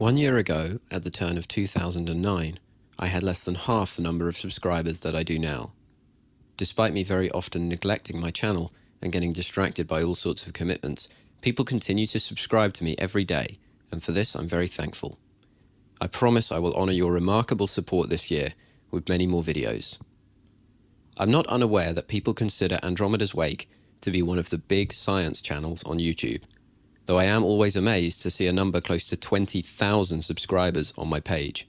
1 year ago, at the turn of 2009, I had less than half the number of subscribers that I do now. Despite me very often neglecting my channel and getting distracted by all sorts of commitments, people continue to subscribe to me every day, and for this I'm very thankful. I promise I will honour your remarkable support this year with many more videos. I'm not unaware that people consider AndromedasWake to be one of the big science channels on YouTube, though I am always amazed to see a number close to 20,000 subscribers on my page.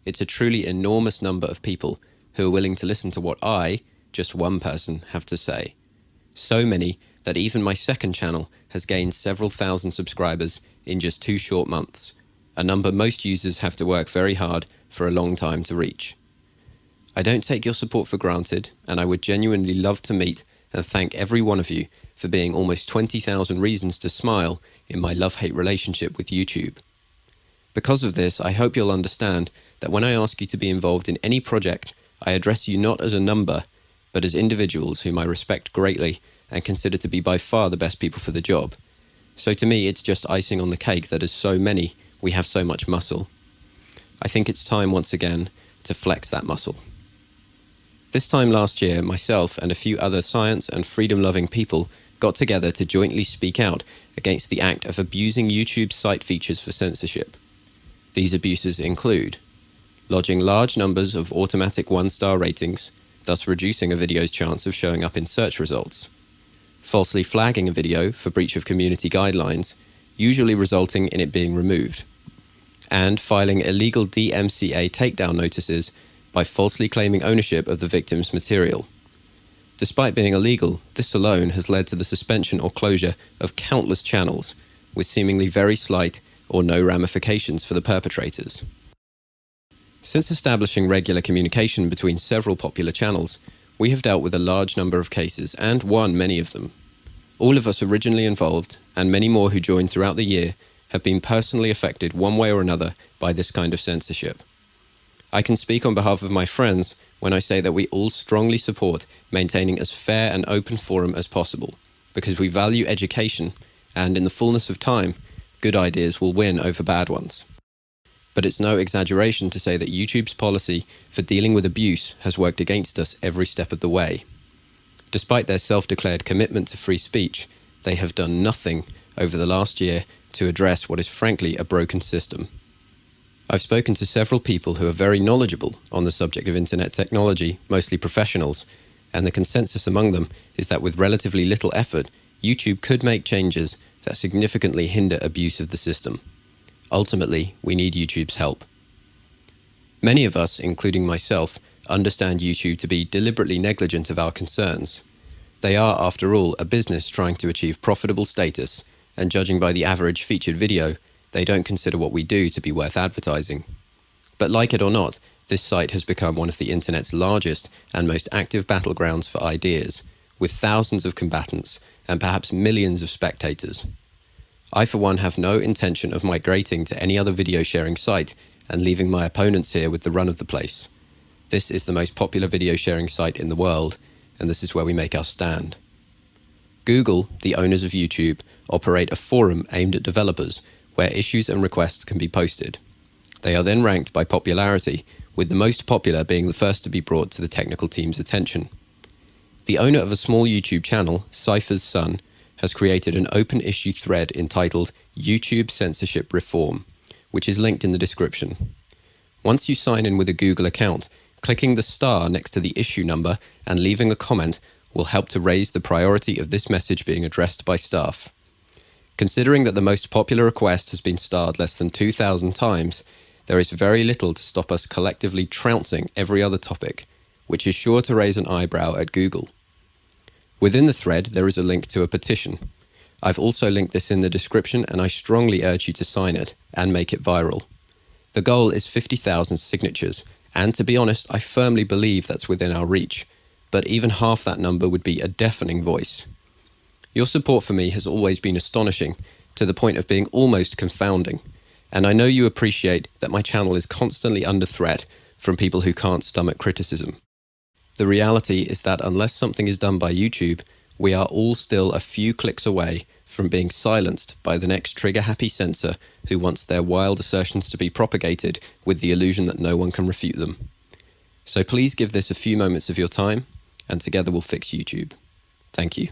It's a truly enormous number of people who are willing to listen to what I, just one person, have to say. So many that even my second channel has gained several thousand subscribers in just 2 short months, a number most users have to work very hard for a long time to reach. I don't take your support for granted, and I would genuinely love to meet and thank every one of you for being almost 20,000 reasons to smile in my love-hate relationship with YouTube. Because of this, I hope you'll understand that when I ask you to be involved in any project, I address you not as a number, but as individuals whom I respect greatly and consider to be by far the best people for the job. So to me, it's just icing on the cake that as so many, we have so much muscle. I think it's time once again to flex that muscle. This time last year, myself and a few other science and freedom-loving people got together to jointly speak out against the act of abusing YouTube's site features for censorship. These abuses include lodging large numbers of automatic 1-star ratings, thus reducing a video's chance of showing up in search results, falsely flagging a video for breach of community guidelines, usually resulting in it being removed, and filing illegal DMCA takedown notices by falsely claiming ownership of the victim's material. Despite being illegal, this alone has led to the suspension or closure of countless channels, with seemingly very slight or no ramifications for the perpetrators. Since establishing regular communication between several popular channels, we have dealt with a large number of cases and won many of them. All of us originally involved, and many more who joined throughout the year, have been personally affected one way or another by this kind of censorship. I can speak on behalf of my friends when I say that we all strongly support maintaining as fair and open forum as possible, because we value education, and in the fullness of time, good ideas will win over bad ones. But it's no exaggeration to say that YouTube's policy for dealing with abuse has worked against us every step of the way. Despite their self-declared commitment to free speech, they have done nothing over the last year to address what is frankly a broken system. I've spoken to several people who are very knowledgeable on the subject of internet technology, mostly professionals, and the consensus among them is that with relatively little effort, YouTube could make changes that significantly hinder abuse of the system. Ultimately, we need YouTube's help. Many of us, including myself, understand YouTube to be deliberately negligent of our concerns. They are, after all, a business trying to achieve profitable status, and judging by the average featured video, they don't consider what we do to be worth advertising. But like it or not, this site has become one of the internet's largest and most active battlegrounds for ideas, with thousands of combatants and perhaps millions of spectators. I for one have no intention of migrating to any other video sharing site and leaving my opponents here with the run of the place. This is the most popular video sharing site in the world, and this is where we make our stand. Google, the owners of YouTube, operate a forum aimed at developers where issues and requests can be posted. They are then ranked by popularity, with the most popular being the first to be brought to the technical team's attention. The owner of a small YouTube channel, Cypher's Son, has created an open issue thread entitled YouTube Censorship Reform, which is linked in the description. Once you sign in with a Google account, clicking the star next to the issue number and leaving a comment will help to raise the priority of this message being addressed by staff. Considering that the most popular request has been starred less than 2,000 times, there is very little to stop us collectively trouncing every other topic, which is sure to raise an eyebrow at Google. Within the thread, there is a link to a petition. I've also linked this in the description, and I strongly urge you to sign it and make it viral. The goal is 50,000 signatures, and to be honest, I firmly believe that's within our reach, but even half that number would be a deafening voice. Your support for me has always been astonishing, to the point of being almost confounding, and I know you appreciate that my channel is constantly under threat from people who can't stomach criticism. The reality is that unless something is done by YouTube, we are all still a few clicks away from being silenced by the next trigger-happy censor who wants their wild assertions to be propagated with the illusion that no one can refute them. So please give this a few moments of your time, and together we'll fix YouTube. Thank you.